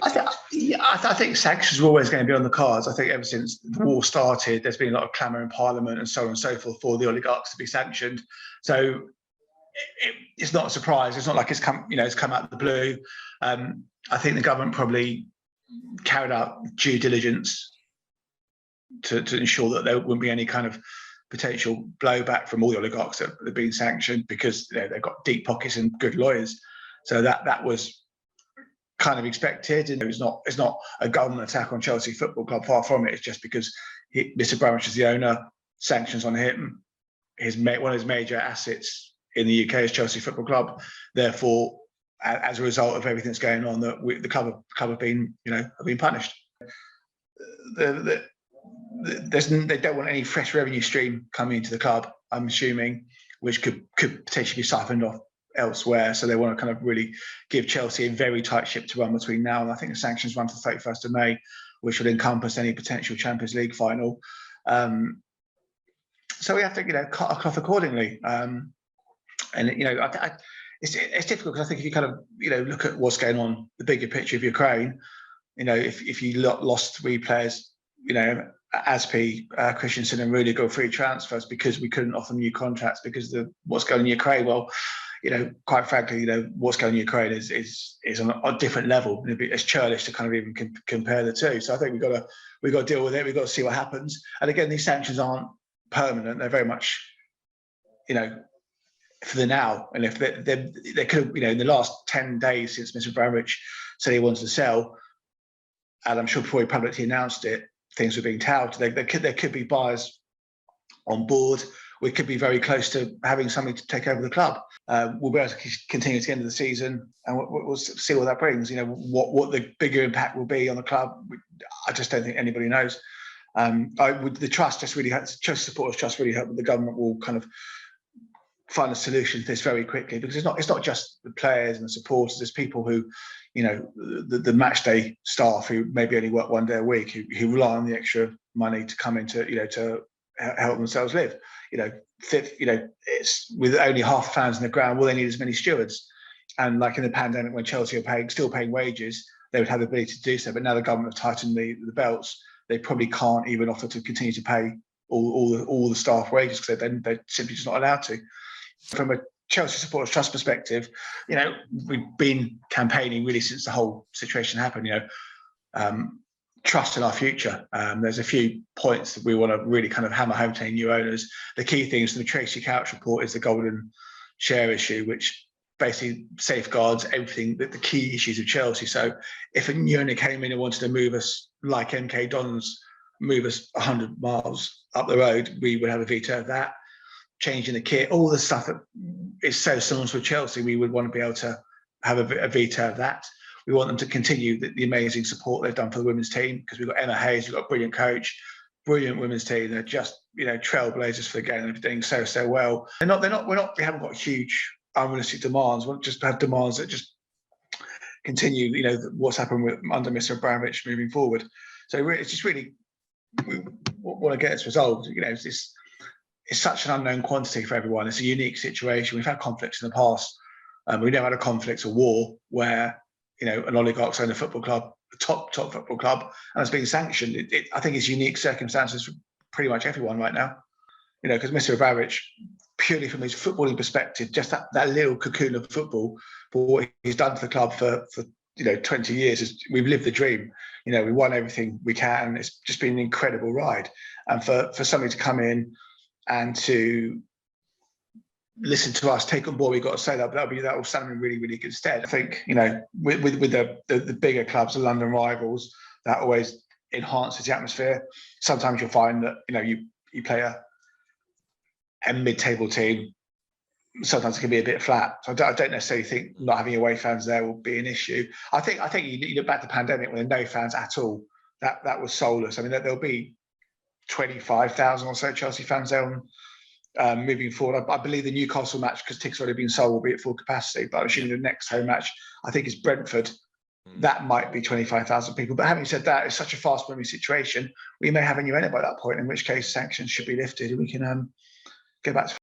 I think sanctions are always going to be on the cards. I think ever since the war started, there's been a lot of clamour in Parliament and so on and so forth for the oligarchs to be sanctioned. So it's not a surprise. It's not like it's come out of the blue. I think the government probably carried out due diligence to ensure that there wouldn't be any kind of potential blowback from all the oligarchs that have been sanctioned, because they've got deep pockets and good lawyers. So that was kind of expected, and it's not a government attack on Chelsea Football Club. Far from it. It's just because Mr. Abramovich is the owner, sanctions on him. One of his major assets in the UK is Chelsea Football Club. Therefore, as a result of everything that's going on, the club have been punished. They don't want any fresh revenue stream coming into the club, I'm assuming, which could potentially be siphoned off elsewhere. So they want to kind of really give Chelsea a very tight ship to run between now and I think the sanctions run to the 31st of May, which will encompass any potential Champions League final. So we have to cut a cloth accordingly. It's difficult, because I think if you kind of look at what's going on, the bigger picture of Ukraine, if you lost 3 players, Aspi, Christensen and Rudiger free transfers because we couldn't offer them new contracts because of what's going on in Ukraine. Well, quite frankly, what's going on in Ukraine is on a different level. It's churlish to kind of even compare the two. So I think we've got to deal with it. We've got to see what happens. And again, these sanctions aren't permanent. They're very much, for the now. And if they could, in the last 10 days since Mr. Abramovich said he wanted to sell, and I'm sure before he publicly announced it, things were being touted. There could be buyers on board. We could be very close to having somebody to take over the club. We'll be able to continue to the end of the season, and we'll see what that brings. What the bigger impact will be on the club, I just don't think anybody knows. The trust just really hurts. Chelsea supporters trust really hope that the government will kind of find a solution to this very quickly, because it's not just the players and the supporters. There's people who, the match day staff who maybe only work 1 day a week, who rely on the extra money to come into, to help themselves live. It's with only half the fans in the ground. Will they need as many stewards? And like in the pandemic, when Chelsea are still paying wages, they would have the ability to do so. But now the government have tightened the belts. They probably can't even offer to continue to pay all the staff wages, because they're simply just not allowed to. From a Chelsea Supporters Trust perspective, we've been campaigning really since the whole situation happened. Trust in our future. There's a few points that we want to really kind of hammer home to new owners. The key things from the Tracy Couch report is the golden share issue, which basically safeguards everything, the key issues of Chelsea. So if a new owner came in and wanted to move us, like MK Dons, move us 100 miles up the road, we would have a veto of that. Changing the kit, all the stuff that is so synonymous with Chelsea, we would want to be able to have a veto of that. We want them to continue the amazing support they've done for the women's team, because we've got Emma Hayes, we've got a brilliant coach, brilliant women's team. They're just trailblazers for the game. They're doing so well. We haven't got huge unrealistic demands. We just have demands that just continue. What's happened under Mr. Abramovich moving forward. So it's just really, we want to get this resolved. It's such an unknown quantity for everyone. It's a unique situation. We've had conflicts in the past. We've never had a conflict or war where an oligarch's owned a football club, a top football club, and it's being sanctioned. I think it's unique circumstances for pretty much everyone right now. Because Mr. Abramovich, purely from his footballing perspective, just that little cocoon of football, for what he's done for the club for 20 years, we've lived the dream. We won everything we can. It's just been an incredible ride. And for somebody to come in and to listen to us, take on board, we've got to say that will stand in really, really good stead. I think, with the bigger clubs, the London rivals, that always enhances the atmosphere. Sometimes you'll find that, you play a mid-table team, sometimes it can be a bit flat. So I don't necessarily think not having away fans there will be an issue. I think you look back to the pandemic when there were no fans at all, that was soulless. I mean, there'll be 25,000 or so Chelsea fans there moving forward. I believe the Newcastle match, because tickets have already been sold, will be at full capacity. But I'm assuming the next home match, I think, is Brentford. That might be 25,000 people. But having said that, it's such a fast-moving situation. We may have a new owner by that point, in which case sanctions should be lifted and we can go back to